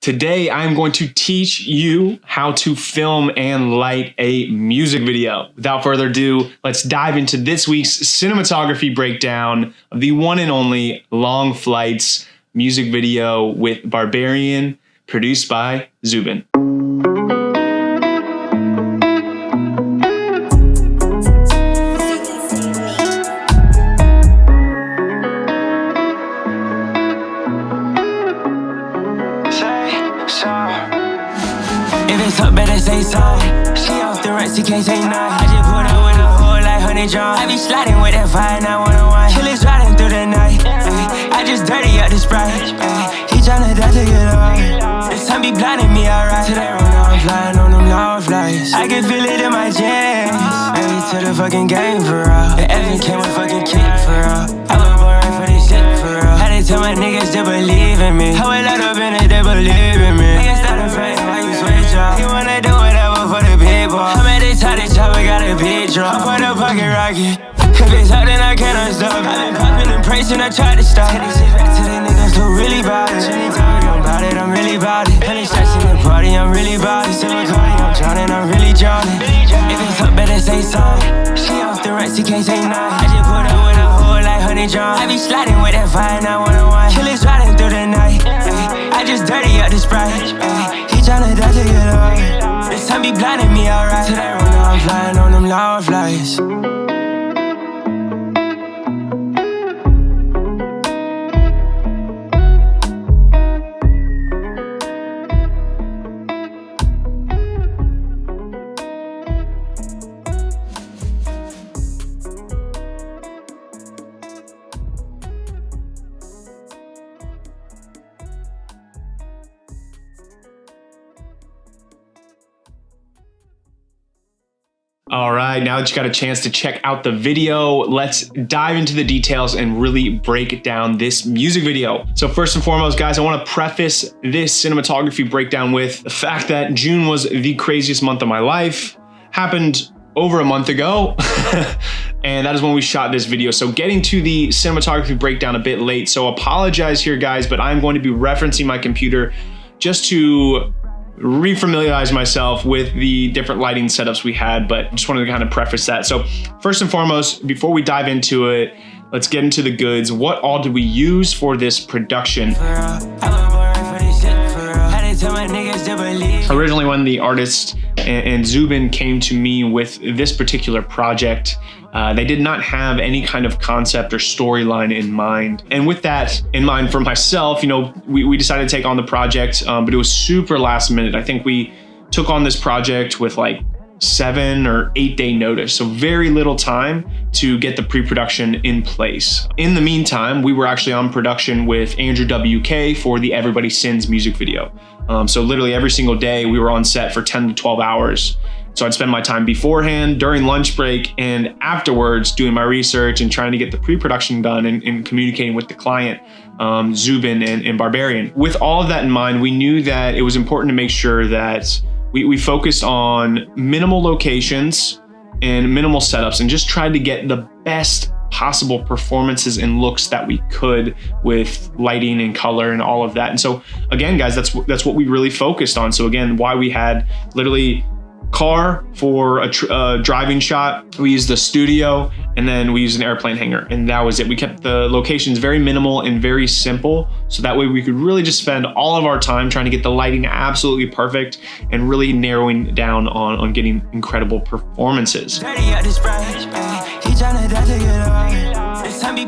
Today, I'm going to teach you how to film and light a music video. Without further ado, let's dive into this week's cinematography breakdown of the one and only Long Flights music video with Barbarian, produced by Zubin. If it's up, better say so. She off the rest, she can't say no. I just put her with a whole like 100 John. I be sliding with that 59101. Killers riding through the night. I just dirty up the Sprite. He tryna die to get away. The sun be blinding me, alright. Today right now I'm flying on them long flights. I can feel it in my jeans. Ready to the fucking game for real. The Evan came with fucking kick for real. I was born right for this shit for real. Had to tell my niggas to believe in me. I went out up in it, they believe in me. Niggas started fighting while you switch up. You wanna do whatever for the people. I'm at the top, the chopper got a big drum. I put a pocket rocket. If it's hot, then I cannot stop. I've been popping and praising, I tried to stop. Take this shit back to the niggas who really bout it. She ain't talking about it, I'm really bout it. Honey shots in the party, I'm really bout it. Silver Cardi, I'm drowning, I'm really drowning. If it's up, better say so. She off the rest, she can't say no. I just put her with a whole like 100 John. I be sliding with that 59101. Killers riding through the night. I just dirty up the Sprite. He tryna die to get away. The sun be blinding me, alright. Today right now I'm flying on them long flights. All right, now that you got a chance to check out the video, let's dive into the details and really break down this music video. So first and foremost, guys, I want to preface this cinematography breakdown with the fact that June was the craziest month of my life. Happened over a month ago, and that is when we shot this video. So getting to the cinematography breakdown a bit late, so apologize here, guys, but I'm going to be referencing my computer just to refamiliarize myself with the different lighting setups we had, but just wanted to kind of preface that. So first and foremost, before we dive into it, let's get into the goods. What all did we use for this production? Originally, when the artist and Zubin came to me with this particular project, they did not have any kind of concept or storyline in mind. And with that in mind for myself, you know, we decided to take on the project, but it was super last minute. I think we took on this project with like 7 or 8 day notice. So very little time to get the pre-production in place. In the meantime, we were actually on production with Andrew WK for the Everybody Sins music video. So literally every single day we were on set for 10 to 12 hours. So I'd spend my time beforehand, during lunch break, and afterwards doing my research and trying to get the pre-production done and communicating with the client, Zubin and Barbarian. With all of that in mind, we knew that it was important to make sure that we focused on minimal locations and minimal setups and just tried to get the best possible performances and looks that we could with lighting and color and all of that. And so again, guys, that's what we really focused on. So again, why we had literally car for a driving shot, we used the studio, and then we used an airplane hangar, and that was it. We kept the locations very minimal and very simple, so that way we could really just spend all of our time trying to get the lighting absolutely perfect and really narrowing down on getting incredible performances.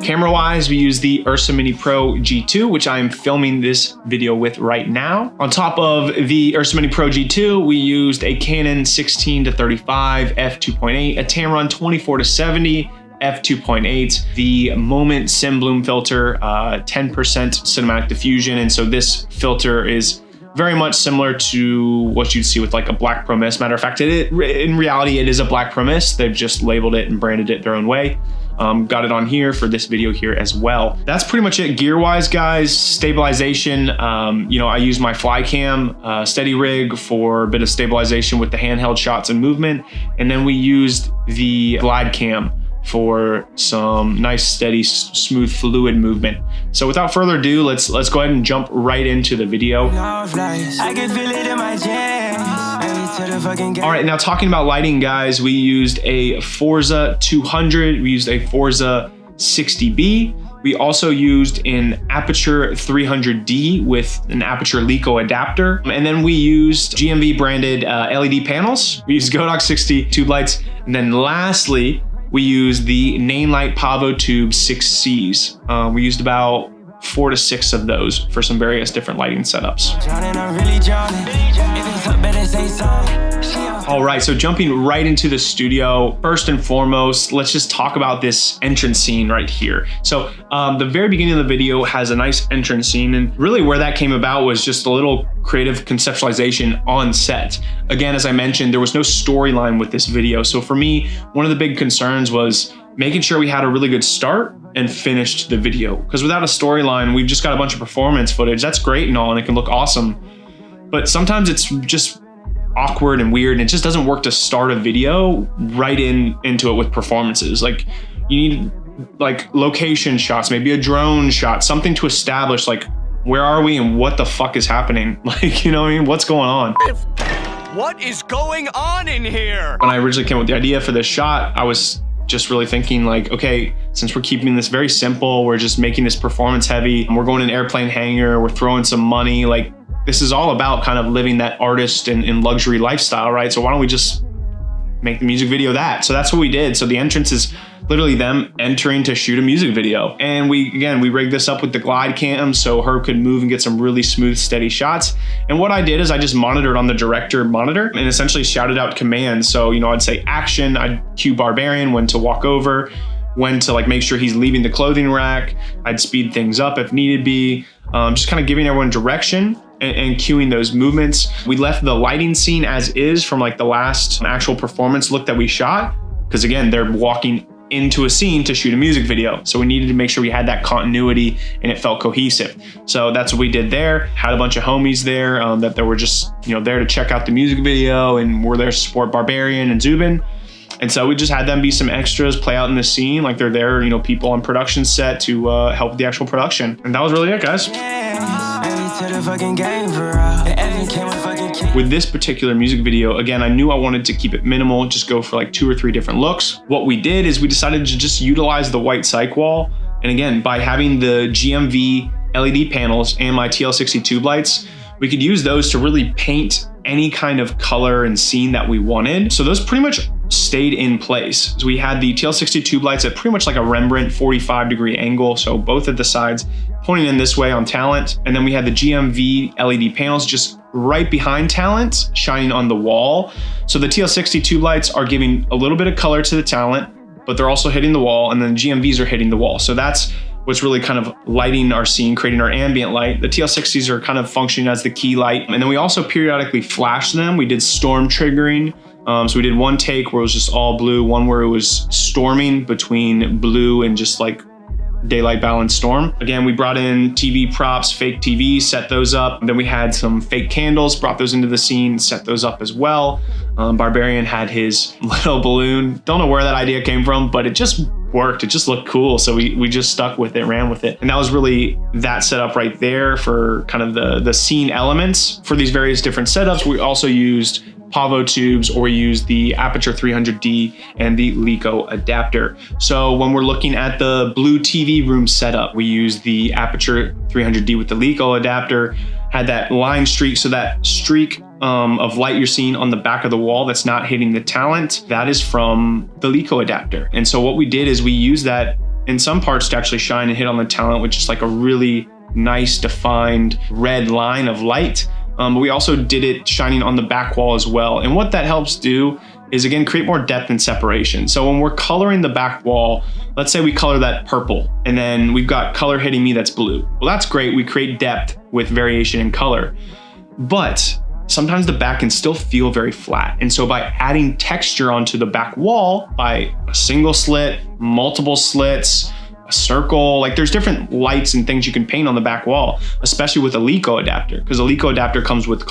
Camera-wise, we use the Ursa Mini Pro G2, which I am filming this video with right now. On top of the Ursa Mini Pro G2, we used a Canon 16-35 f2.8, a Tamron 24-70 f2.8, the Moment Sim Bloom filter, 10% cinematic diffusion, and so this filter is very much similar to what you'd see with like a Black Pro Mist. Matter of fact, in reality, it is a Black Pro Mist. They've just labeled it and branded it their own way. Got it on here for this video here as well. That's pretty much it gear-wise, guys. Stabilization, you know, I use my Flycam steady rig for a bit of stabilization with the handheld shots and movement. And then we used the Glide Cam for some nice, steady, smooth, fluid movement. So without further ado, let's go ahead and jump right into the video. I can feel it in my jams. All right, now talking about lighting, guys, we used a Forza 200, we used a Forza 60B. We also used an Aperture 300D with an Aperture LiCo adapter. And then we used GMV branded LED panels. We used Godox 60 tube lights. And then lastly, we used the Nanlite Pavo Tube 6Cs. We used about 4 to 6 of those for some various different lighting setups. All right, so jumping right into the studio, first and foremost, let's just talk about this entrance scene right here. So the very beginning of the video has a nice entrance scene, and really where that came about was just a little creative conceptualization on set. Again, as I mentioned, there was no storyline with this video. So for me, one of the big concerns was making sure we had a really good start and finished the video. Because without a storyline, we've just got a bunch of performance footage. That's great and all, and it can look awesome. But sometimes it's just awkward and weird, and it just doesn't work to start a video right into it with performances. Like, you need like location shots, maybe a drone shot, something to establish like, where are we and what the fuck is happening? Like, you know what I mean? What's going on? What is going on in here? When I originally came up with the idea for this shot, I was just really thinking like, okay, since we're keeping this very simple, we're just making this performance heavy, and we're going to an airplane hangar, we're throwing some money, like this is all about kind of living that artist and luxury lifestyle, right? So why don't we just make the music video that? So that's what we did. So the entrance is literally them entering to shoot a music video. And we rigged this up with the glide cam so her could move and get some really smooth, steady shots. And what I did is I just monitored on the director monitor and essentially shouted out commands. So, you know, I'd say action, I'd cue Barbarian when to walk over, when to like make sure he's leaving the clothing rack. I'd speed things up if needed be. Just kind of giving everyone direction and cueing those movements. We left the lighting scene as is from like the last actual performance look that we shot. Because again, they're walking into a scene to shoot a music video. So we needed to make sure we had that continuity and it felt cohesive. So that's what we did there. Had a bunch of homies there that they were just, you know, there to check out the music video, and we're there to support Barbarian and Zubin. And so we just had them be some extras, play out in the scene like they're there, you know, people on production set to help with the actual production. And that was really it, guys. With this particular music video, again, I knew I wanted to keep it minimal, just go for like 2 or 3 different looks. What we did is we decided to just utilize the white cyc wall. And again, by having the GMV LED panels and my TL60 tube lights, we could use those to really paint any kind of color and scene that we wanted. So those pretty much stayed in place. So we had the TL60 tube lights at pretty much like a Rembrandt 45-degree angle. So both at the sides pointing in this way on Talent. And then we had the GMV LED panels just right behind Talent, shining on the wall. So the TL60 tube lights are giving a little bit of color to the Talent, but they're also hitting the wall, and then GMVs are hitting the wall. So that's what's really kind of lighting our scene, creating our ambient light. The TL60s are kind of functioning as the key light. And then we also periodically flashed them. We did storm triggering. So we did one take where it was just all blue, one where it was storming between blue and just like daylight balance storm. Again, we brought in TV props, fake TV, set those up. And then we had some fake candles, brought those into the scene, set those up as well. Barbarian had his little balloon. Don't know where that idea came from, but it just worked. It just looked cool. So we just stuck with it, ran with it. And that was really that setup right there for kind of the scene elements. For these various different setups, we also used Pavo tubes, or we use the Aperture 300D and the LiCo adapter. So when we're looking at the blue TV room setup, we use the Aperture 300D with the LiCo adapter, had that line streak. So that streak of light you're seeing on the back of the wall that's not hitting the Talent, that is from the LiCo adapter. And so what we did is we used that in some parts to actually shine and hit on the Talent with just like a really nice defined red line of light. But we also did it shining on the back wall as well. And what that helps do is, again, create more depth and separation. So when we're coloring the back wall, let's say we color that purple, and then we've got color hitting me that's blue. Well, that's great. We create depth with variation in color. But sometimes the back can still feel very flat. And so by adding texture onto the back wall, by a single slit, multiple slits, a circle, like there's different lights and things you can paint on the back wall, especially with a LiCo adapter, because a LiCo adapter comes with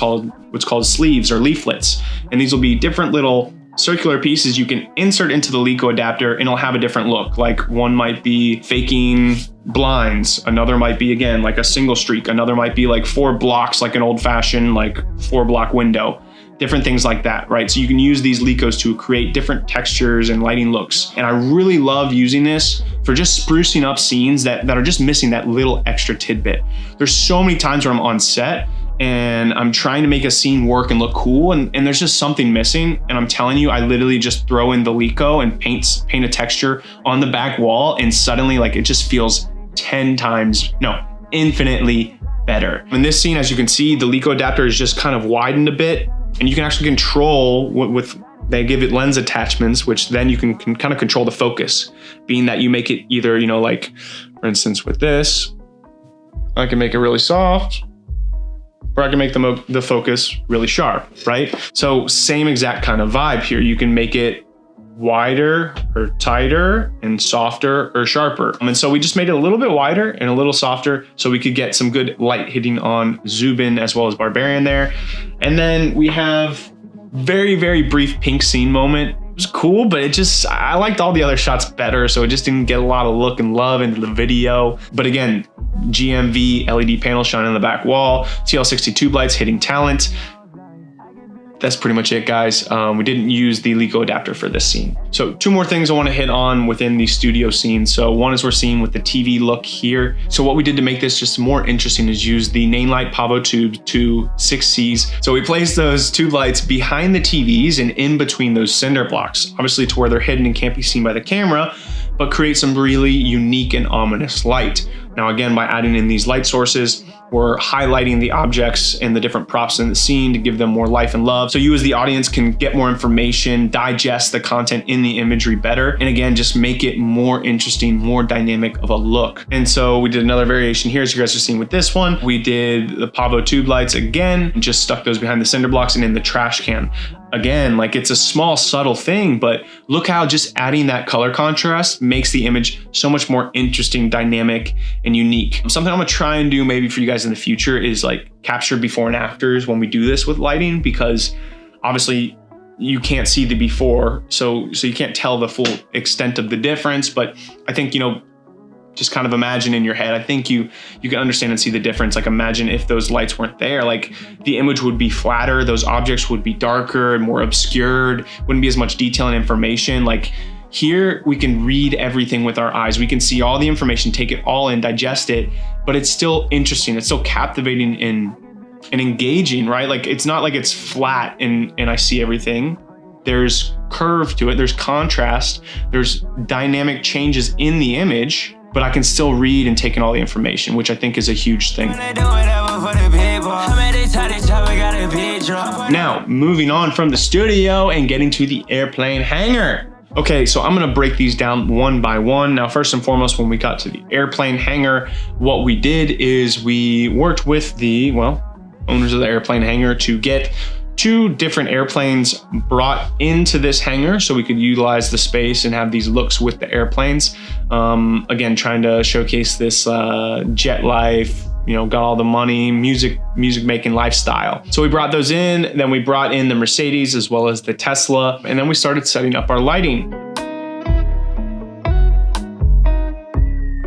what's called sleeves or leaflets. And these will be different little circular pieces you can insert into the Leco adapter and it'll have a different look. Like one might be faking blinds, another might be, again, like a single streak, another might be like 4 blocks, like an old-fashioned like 4-block window. Different things like that, right? So you can use these Lecos to create different textures and lighting looks. And I really love using this for just sprucing up scenes that are just missing that little extra tidbit. There's so many times where I'm on set and I'm trying to make a scene work and look cool, and there's just something missing. And I'm telling you, I literally just throw in the Leco and paint a texture on the back wall, and suddenly like it just feels 10 times, no, infinitely better. In this scene, as you can see, the Leco adapter is just kind of widened a bit, and you can actually control with they give it lens attachments, which then you can kind of control the focus, being that you make it either, you know, like for instance with this, I can make it really soft, or I can make the focus really sharp, right? So same exact kind of vibe here. You can make it wider or tighter and softer or sharper. And so we just made it a little bit wider and a little softer so we could get some good light hitting on Zubin as well as Barbarian there. And then we have very, very brief pink scene moment. It was cool, but I liked all the other shots better, so it just didn't get a lot of look and love into the video. But again, GMV LED panel shining on the back wall, TL60 tube lights hitting talent. That's pretty much it, guys. We didn't use the Leco adapter for this scene. So 2 more things I want to hit on within the studio scene. So one is we're seeing with the TV look here. So what we did to make this just more interesting is use the Nainlight Pavo tube to 6Cs. So we placed those tube lights behind the TVs and in between those cinder blocks, obviously to where they're hidden and can't be seen by the camera, but create some really unique and ominous light. Now, again, by adding in these light sources, we're highlighting the objects and the different props in the scene to give them more life and love. So you as the audience can get more information, digest the content in the imagery better, and again, just make it more interesting, more dynamic of a look. And so we did another variation here, as you guys are seeing with this one. We did the Pavo tube lights again, and just stuck those behind the cinder blocks and in the trash can. Again, like it's a small, subtle thing, but look how just adding that color contrast makes the image so much more interesting, dynamic, and unique. Something I'm gonna try and do maybe for you guys in the future is like capture before and afters when we do this with lighting, because obviously you can't see the before, so you can't tell the full extent of the difference. But I think, you know, just kind of imagine in your head, I think you can understand and see the difference. Like imagine if those lights weren't there, like the image would be flatter, those objects would be darker and more obscured, wouldn't be as much detail and information. Like here we can read everything with our eyes. We can see all the information, take it all in, digest it, but it's still interesting. It's still captivating and engaging, right? Like it's not like it's flat and I see everything. There's curve to it, there's contrast, there's dynamic changes in the image, but I can still read and take in all the information, which I think is a huge thing. Now, moving on from the studio and getting to the airplane hangar. Okay, so I'm gonna break these down one by one. Now, first and foremost, when we got to the airplane hangar, what we did is we worked with the, owners of the airplane hangar to get 2 different airplanes brought into this hangar so we could utilize the space and have these looks with the airplanes. Again, trying to showcase this jet life, got all the money, music making lifestyle. So we brought those in, then we brought in the Mercedes as well as the Tesla, and then we started setting up our lighting.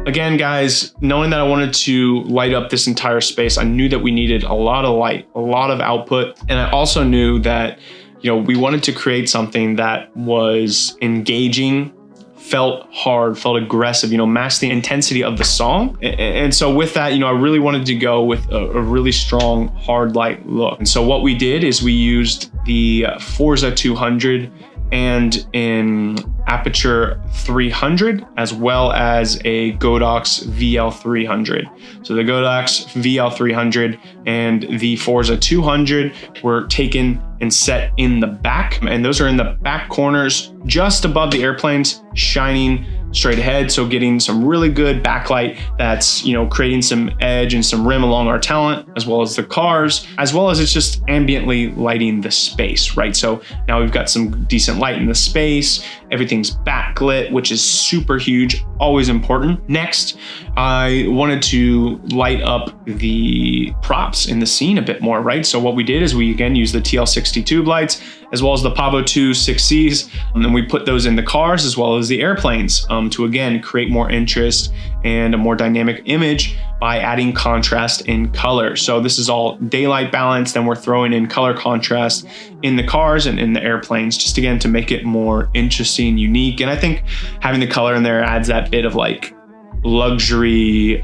Again, guys, knowing that I wanted to light up this entire space, I knew that we needed a lot of light, a lot of output. And I also knew that, we wanted to create something that was engaging, felt hard, felt aggressive, matched the intensity of the song. And so with that, I really wanted to go with a really strong hard light look. And so what we did is we used the Forza 200 and in Aperture 300, as well as a Godox VL300. So the Godox VL300 and the Forza 200 were taken and set in the back, and those are in the back corners just above the airplanes, shining straight ahead, so getting some really good backlight that's creating some edge and some rim along our talent, as well as the cars, as well as it's just ambiently lighting the space, right? So now we've got some decent light in the space, everything's backlit, which is super huge, always important. Next, I wanted to light up the props in the scene a bit more, right? So what we did is we again used the TL60 tube lights as well as the Pavo 2 6Cs, and then we put those in the cars as well as the airplanes to again create more interest and a more dynamic image by adding contrast in color. So this is all daylight balance, then we're throwing in color contrast in the cars and in the airplanes, just again to make it more interesting, unique. And I think having the color in there adds that bit of like luxury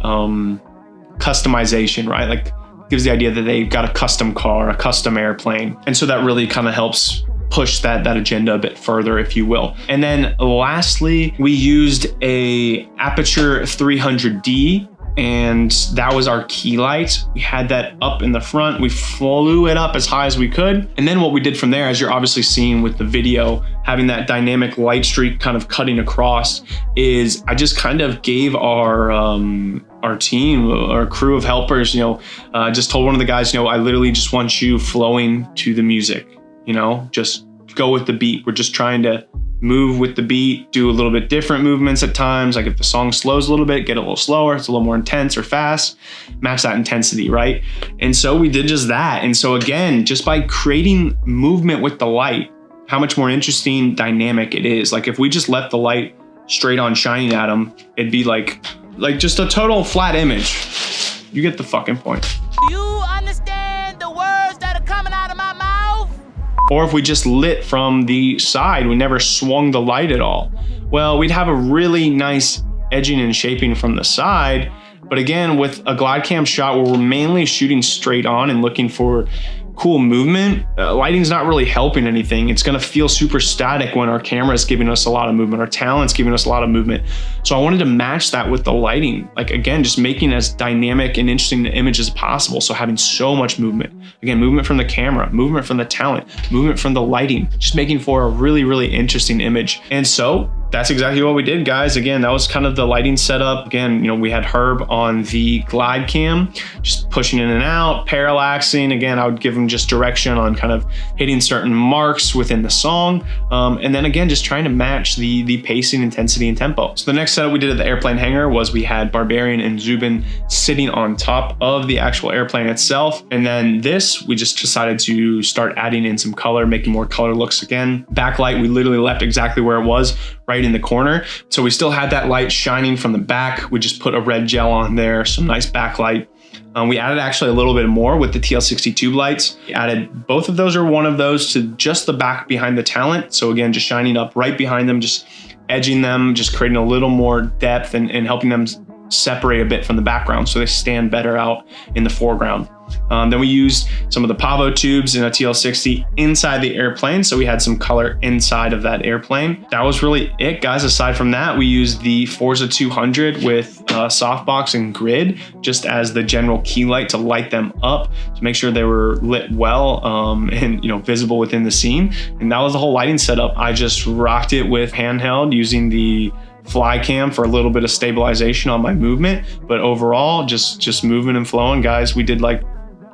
customization, right? Like gives the idea that they've got a custom car, a custom airplane. And so that really kind of helps push that agenda a bit further, if you will. And then lastly, we used a Aperture 300D, and that was our key light. We had that up in the front. We flew it up as high as we could. And then what we did from there, as you're obviously seeing with the video, having that dynamic light streak kind of cutting across, is I just kind of gave our team, our crew of helpers, just told one of the guys, I literally just want you flowing to the music, just go with the beat. We're just trying to move with the beat, do a little bit different movements at times. Like if the song slows a little bit, get a little slower, it's a little more intense or fast, match that intensity, right? And so we did just that. And so again, just by creating movement with the light, how much more interesting, dynamic it is. Like if we just left the light straight on shining at them, it'd be like just a total flat image. You get the fucking point. Do you understand the words that are coming out of my mouth? Or if we just lit from the side, we never swung the light at all, well, we'd have a really nice edging and shaping from the side. But again, with a glide cam shot where we're mainly shooting straight on and looking for cool movement, lighting's not really helping anything. It's gonna feel super static when our camera is giving us a lot of movement, our talent's giving us a lot of movement. So I wanted to match that with the lighting. Like again, just making as dynamic and interesting an image as possible. So having so much movement. Again, movement from the camera, movement from the talent, movement from the lighting, just making for a really, really interesting image. And so that's exactly what we did, guys. Again, that was kind of the lighting setup. Again, we had Herb on the glide cam, just pushing in and out, parallaxing. Again, I would give him just direction on kind of hitting certain marks within the song. And then again, just trying to match the pacing, intensity, and tempo. So the next setup we did at the airplane hangar was we had Barbarian and Zubin sitting on top of the actual airplane itself. And then this, we just decided to start adding in some color, making more color looks again. Backlight, we literally left exactly where it was, right in the corner. So we still had that light shining from the back. We just put a red gel on there, some nice backlight. We added actually a little bit more with the TL60 tube lights. We added both of those or one of those to just the back behind the talent. So again, just shining up right behind them, just edging them, just creating a little more depth and helping them separate a bit from the background so they stand better out in the foreground. Then we used some of the Pavo tubes in a TL60 inside the airplane, so we had some color inside of that airplane. That was really it, guys. Aside from that, we used the Forza 200 with softbox and grid just as the general key light to light them up to make sure they were lit well and visible within the scene. And that was the whole lighting setup. I just rocked it with handheld using the fly cam for a little bit of stabilization on my movement, but overall just moving and flowing, guys. We did like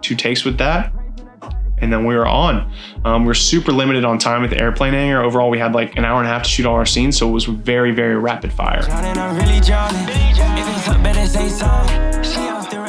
2 takes with that and then we were on. We're super limited on time with the airplane hangar. Overall, we had like an hour and a half to shoot all our scenes, so it was very, very rapid fire.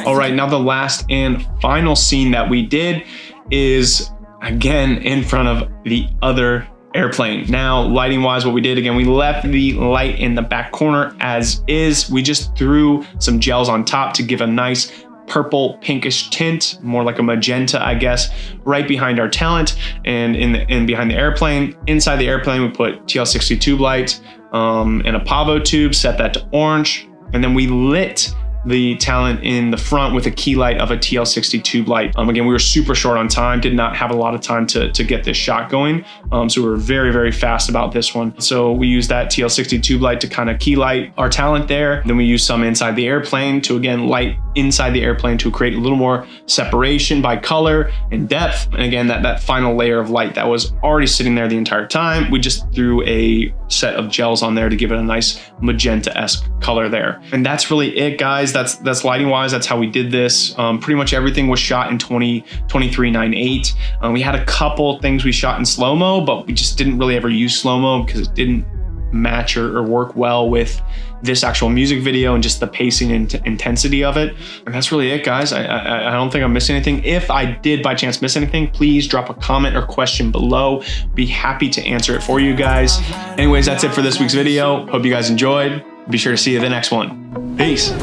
All right, now the last and final scene that we did is again in front of the other airplane. Now, lighting wise, what we did, again, we left the light in the back corner as is. We just threw some gels on top to give a nice purple pinkish tint, more like a magenta, I guess, right behind our talent and in behind the airplane. Inside the airplane, we put TL60 tube light and a Pavo tube, set that to orange, and then we lit the talent in the front with a key light of a TL60 tube light. Again, we were super short on time, did not have a lot of time to get this shot going. So we were very, very fast about this one. So we used that TL60 tube light to kind of key light our talent there. Then we used some inside the airplane to again light inside the airplane to create a little more separation by color and depth. And again, that final layer of light that was already sitting there the entire time, we just threw a set of gels on there to give it a nice magenta-esque color there. And that's really it, guys. That's lighting wise. That's how we did this. Pretty much everything was shot in 23:9:8. We had a couple things we shot in slow-mo, but we just didn't really ever use slow-mo because it didn't match or work well with this actual music video and just the pacing and intensity of it. And that's really it, guys. I don't think I'm missing anything. If I did by chance miss anything, please drop a comment or question below. Be happy to answer it for you guys. Anyways, that's it for this week's video. Hope you guys enjoyed. Be sure to see you in the next one. Peace.